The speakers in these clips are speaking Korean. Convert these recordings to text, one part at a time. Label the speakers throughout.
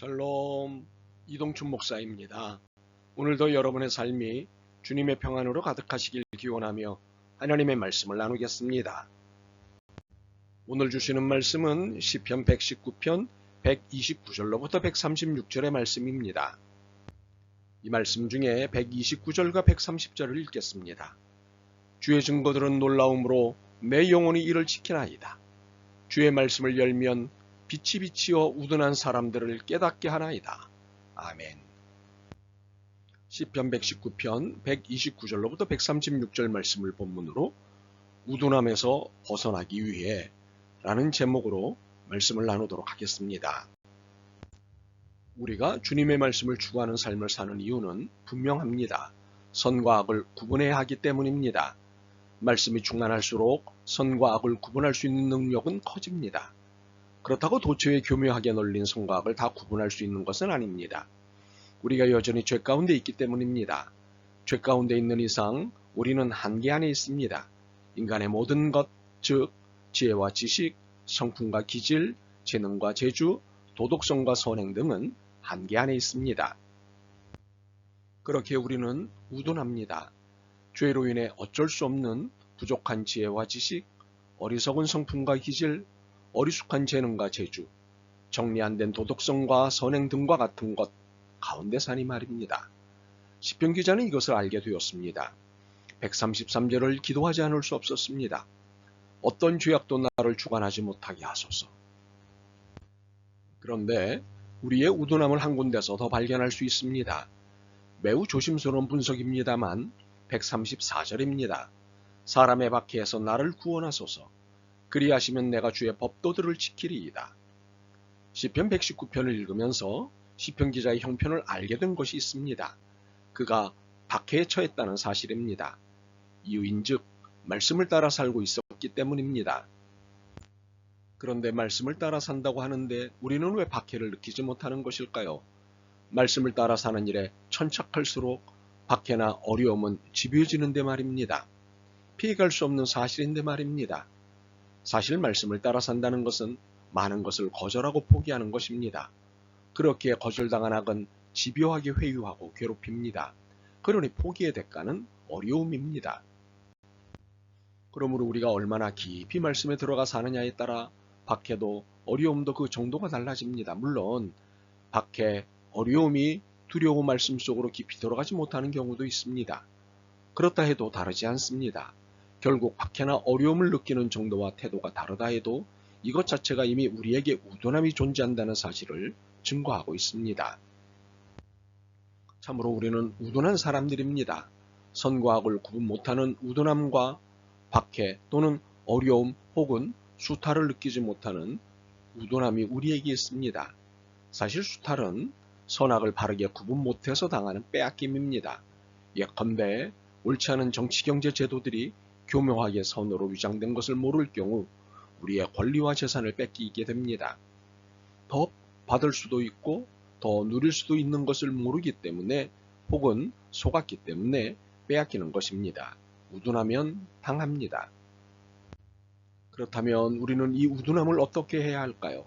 Speaker 1: 샬롬, 이동춘 목사입니다. 오늘도 여러분의 삶이 주님의 평안으로 가득하시길 기원하며 하나님의 말씀을 나누겠습니다. 오늘 주시는 말씀은 시편 119편 129절로부터 136절의 말씀입니다. 이 말씀 중에 129절과 130절을 읽겠습니다. 주의 증거들은 놀라움으로 내 영혼이 이를 지키나이다. 주의 말씀을 열면 빛이 비치어 우둔한 사람들을 깨닫게 하나이다. 아멘. 시편 119편 129절로부터 136절 말씀을 본문으로 우둔함에서 벗어나기 위해 라는 제목으로 말씀을 나누도록 하겠습니다. 우리가 주님의 말씀을 추구하는 삶을 사는 이유는 분명합니다. 선과 악을 구분해야 하기 때문입니다. 말씀이 충만할수록 선과 악을 구분할 수 있는 능력은 커집니다. 그렇다고 도처에 교묘하게 널린 선과 악을 다 구분할 수 있는 것은 아닙니다. 우리가 여전히 죄 가운데 있기 때문입니다. 죄 가운데 있는 이상 우리는 한계 안에 있습니다. 인간의 모든 것, 즉 지혜와 지식, 성품과 기질, 재능과 재주, 도덕성과 선행 등은 한계 안에 있습니다. 그렇게 우리는 우둔합니다. 죄로 인해 어쩔 수 없는 부족한 지혜와 지식, 어리석은 성품과 기질, 어리숙한 재능과 재주, 정리 안 된 도덕성과 선행 등과 같은 것 가운데 사니 말입니다. 시편 기자는 이것을 알게 되었습니다. 133절을 기도하지 않을 수 없었습니다. 어떤 죄악도 나를 주관하지 못하게 하소서. 그런데 우리의 우둔함을 한 군데서 더 발견할 수 있습니다. 매우 조심스러운 분석입니다만 134절입니다. 사람의 박해에서 나를 구원하소서. 그리하시면 내가 주의 법도들을 지키리이다. 시편 119편을 읽으면서 시편 기자의 형편을 알게 된 것이 있습니다. 그가 박해에 처했다는 사실입니다. 이유인즉 말씀을 따라 살고 있었기 때문입니다. 그런데 말씀을 따라 산다고 하는데 우리는 왜 박해를 느끼지 못하는 것일까요? 말씀을 따라 사는 일에 천착할수록 박해나 어려움은 집요해지는데 말입니다. 피해갈 수 없는 사실인데 말입니다. 사실 말씀을 따라 산다는 것은 많은 것을 거절하고 포기하는 것입니다. 그렇게 거절당한 악은 집요하게 회유하고 괴롭힙니다. 그러니 포기의 대가는 어려움입니다. 그러므로 우리가 얼마나 깊이 말씀에 들어가 사느냐에 따라 박해도 어려움도 그 정도가 달라집니다. 물론 박해, 어려움이 두려운 말씀 속으로 깊이 들어가지 못하는 경우도 있습니다. 그렇다 해도 다르지 않습니다. 결국 박해나 어려움을 느끼는 정도와 태도가 다르다 해도 이것 자체가 이미 우리에게 우둔함이 존재한다는 사실을 증거하고 있습니다. 참으로 우리는 우둔한 사람들입니다. 선과 악을 구분 못하는 우둔함과 박해 또는 어려움 혹은 수탈을 느끼지 못하는 우둔함이 우리에게 있습니다. 사실 수탈은 선악을 바르게 구분 못해서 당하는 빼앗김입니다. 예컨대 옳지 않은 정치 경제 제도들이 교묘하게 선으로 위장된 것을 모를 경우 우리의 권리와 재산을 뺏기게 됩니다. 더 받을 수도 있고 더 누릴 수도 있는 것을 모르기 때문에 혹은 속았기 때문에 빼앗기는 것입니다. 우둔하면 당합니다. 그렇다면 우리는 이 우둔함을 어떻게 해야 할까요?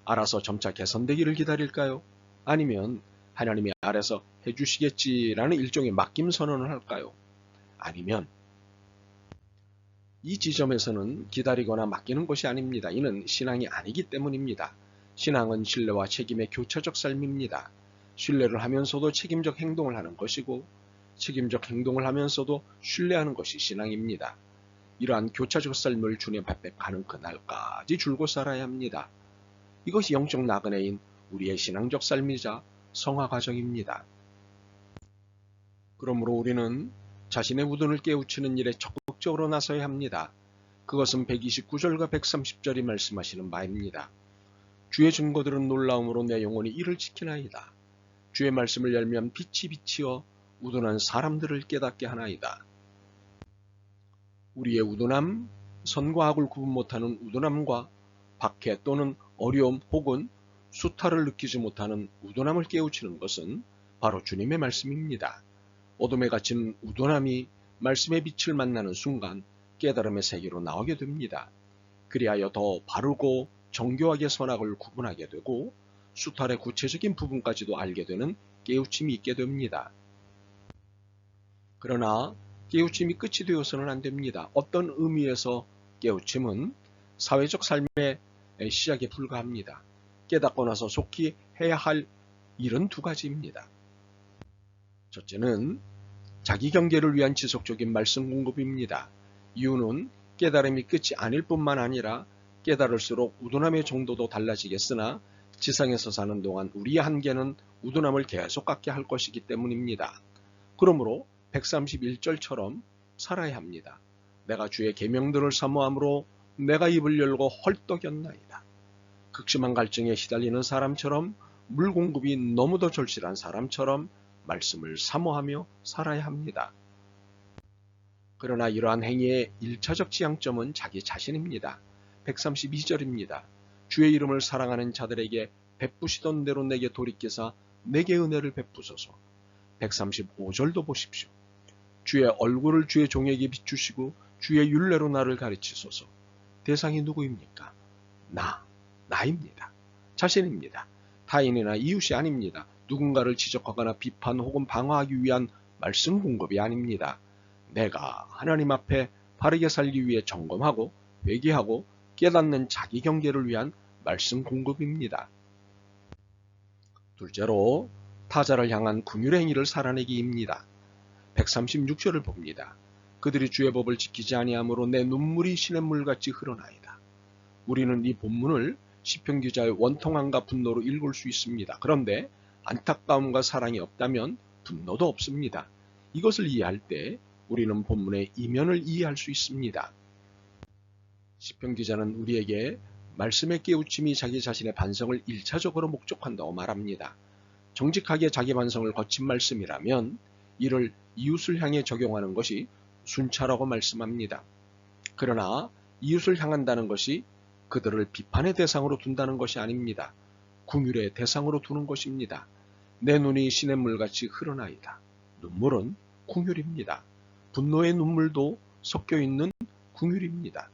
Speaker 1: 알아서 점차 개선되기를 기다릴까요? 아니면 하나님이 알아서 해주시겠지라는 일종의 맡김 선언을 할까요? 아니면 이 지점에서는 기다리거나 맡기는 것이 아닙니다. 이는 신앙이 아니기 때문입니다. 신앙은 신뢰와 책임의 교차적 삶입니다. 신뢰를 하면서도 책임적 행동을 하는 것이고 책임적 행동을 하면서도 신뢰하는 것이 신앙입니다. 이러한 교차적 삶을 주님 앞에 가는 그날까지 줄곧 살아야 합니다. 이것이 영적 나그네인 우리의 신앙적 삶이자 성화 과정입니다. 그러므로 우리는 자신의 우둔을 깨우치는 일에 적극적으로 나서야 합니다. 그것은 129절과 130절이 말씀하시는 바입니다. 주의 증거들은 놀라움으로 내 영혼이 이를 지키나이다. 주의 말씀을 열면 빛이 비치어 우둔한 사람들을 깨닫게 하나이다. 우리의 우둔함, 선과 악을 구분 못하는 우둔함과 박해 또는 어려움 혹은 수탈을 느끼지 못하는 우둔함을 깨우치는 것은 바로 주님의 말씀입니다. 어둠에 갇힌 우둔함이 말씀의 빛을 만나는 순간 깨달음의 세계로 나오게 됩니다. 그리하여 더 바르고 정교하게 선악을 구분하게 되고 수탈의 구체적인 부분까지도 알게 되는 깨우침이 있게 됩니다. 그러나 깨우침이 끝이 되어서는 안 됩니다. 어떤 의미에서 깨우침은 사회적 삶의 시작에 불과합니다. 깨닫고 나서 속히 해야 할 일은 두 가지입니다. 첫째는 자기 경계를 위한 지속적인 말씀 공급입니다. 이유는 깨달음이 끝이 아닐 뿐만 아니라 깨달을수록 우둔함의 정도도 달라지겠으나 지상에서 사는 동안 우리의 한계는 우둔함을 계속 갖게 할 것이기 때문입니다. 그러므로 131절처럼 살아야 합니다. 내가 주의 계명들을 사모함으로 내가 입을 열고 헐떡였나이다. 극심한 갈증에 시달리는 사람처럼 물 공급이 너무도 절실한 사람처럼 말씀을 사모하며 살아야 합니다. 그러나 이러한 행위의 1차적 지향점은 자기 자신입니다. 132절입니다. 주의 이름을 사랑하는 자들에게 베푸시던 대로 내게 돌이키사 내게 은혜를 베푸소서. 135절도 보십시오. 주의 얼굴을 주의 종에게 비추시고 주의 율례로 나를 가르치소서. 대상이 누구입니까? 나입니다. 자신입니다. 타인이나 이웃이 아닙니다. 누군가를 지적하거나 비판 혹은 방어하기 위한 말씀 공급이 아닙니다. 내가 하나님 앞에 바르게 살기 위해 점검하고 회개하고 깨닫는 자기 경계를 위한 말씀 공급입니다. 둘째로 타자를 향한 긍휼의 행위를 살아내기입니다. 136절을 봅니다. 그들이 주의 법을 지키지 아니하므로 내 눈물이 시냇물같이 흐르나이다. 우리는 이 본문을 시편 기자의 원통함과 분노로 읽을 수 있습니다. 그런데 안타까움과 사랑이 없다면 분노도 없습니다. 이것을 이해할 때 우리는 본문의 이면을 이해할 수 있습니다. 시편 기자는 우리에게 말씀의 깨우침이 자기 자신의 반성을 1차적으로 목적한다고 말합니다. 정직하게 자기 반성을 거친 말씀이라면 이를 이웃을 향해 적용하는 것이 순차라고 말씀합니다. 그러나 이웃을 향한다는 것이 그들을 비판의 대상으로 둔다는 것이 아닙니다. 긍휼의 대상으로 두는 것입니다. 내 눈이 시냇물같이 흐르나이다. 눈물은 긍휼입니다. 분노의 눈물도 섞여있는 긍휼입니다.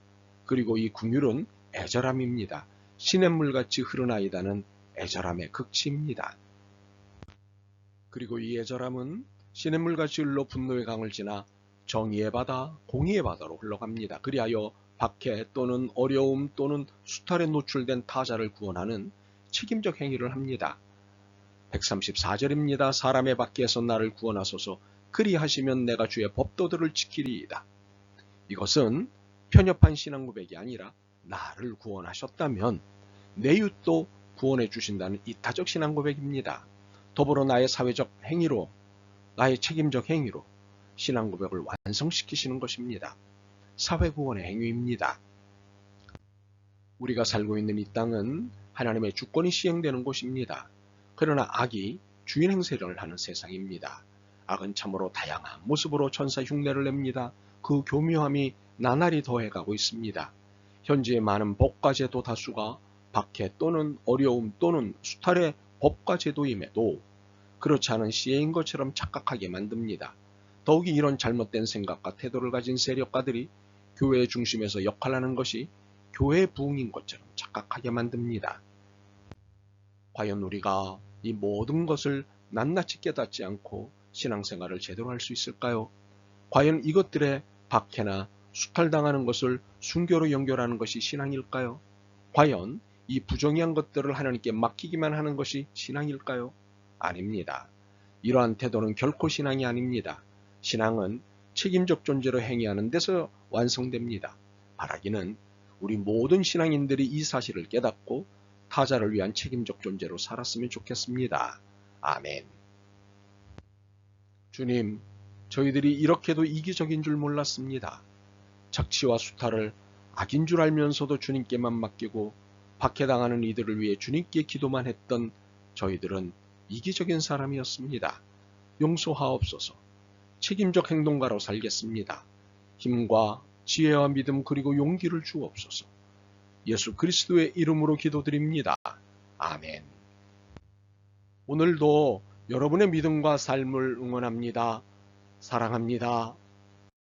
Speaker 1: 그리고 이 긍휼은 애절함입니다. 시냇물같이 흐르나이다는 애절함의 극치입니다. 그리고 이 애절함은 시냇물같이 흘러 분노의 강을 지나 정의의 바다, 공의의 바다로 흘러갑니다. 그리하여 박해 또는 어려움 또는 수탈에 노출된 타자를 구원하는 책임적 행위를 합니다. 134절입니다. 사람의 박해에서 나를 구원하소서. 그리하시면 내가 주의 법도들을 지키리이다. 이것은 편협한 신앙 고백이 아니라 나를 구원하셨다면 내 이웃도 구원해 주신다는 이타적 신앙 고백입니다. 더불어 나의 사회적 행위로, 나의 책임적 행위로 신앙 고백을 완성시키시는 것입니다. 사회 구원의 행위입니다. 우리가 살고 있는 이 땅은 하나님의 주권이 시행되는 곳입니다. 그러나 악이 주인 행세를 하는 세상입니다. 악은 참으로 다양한 모습으로 천사 흉내를 냅니다. 그 교묘함이 나날이 더해가고 있습니다. 현재의 많은 법과 제도 다수가 박해 또는 어려움 또는 수탈의 법과 제도임에도 그렇지 않은 시혜인 것처럼 착각하게 만듭니다. 더욱이 이런 잘못된 생각과 태도를 가진 세력가들이 교회의 중심에서 역할하는 것이 교회의 부흥인 것처럼 착각하게 만듭니다. 과연 우리가 이 모든 것을 낱낱이 깨닫지 않고 신앙생활을 제대로 할 수 있을까요? 과연 이것들의 박해나 수탈당하는 것을 순교로 연결하는 것이 신앙일까요? 과연 이 부정의한 것들을 하나님께 맡기기만 하는 것이 신앙일까요? 아닙니다. 이러한 태도는 결코 신앙이 아닙니다. 신앙은 책임적 존재로 행위하는 데서 완성됩니다. 바라기는 우리 모든 신앙인들이 이 사실을 깨닫고 타자를 위한 책임적 존재로 살았으면 좋겠습니다. 아멘. 주님, 저희들이 이렇게도 이기적인 줄 몰랐습니다. 착취와 수탈을 악인 줄 알면서도 주님께만 맡기고 박해당하는 이들을 위해 주님께 기도만 했던 저희들은 이기적인 사람이었습니다. 용서하옵소서. 책임적 행동가로 살겠습니다. 힘과 지혜와 믿음 그리고 용기를 주옵소서. 예수 그리스도의 이름으로 기도드립니다. 아멘. 오늘도 여러분의 믿음과 삶을 응원합니다. 사랑합니다.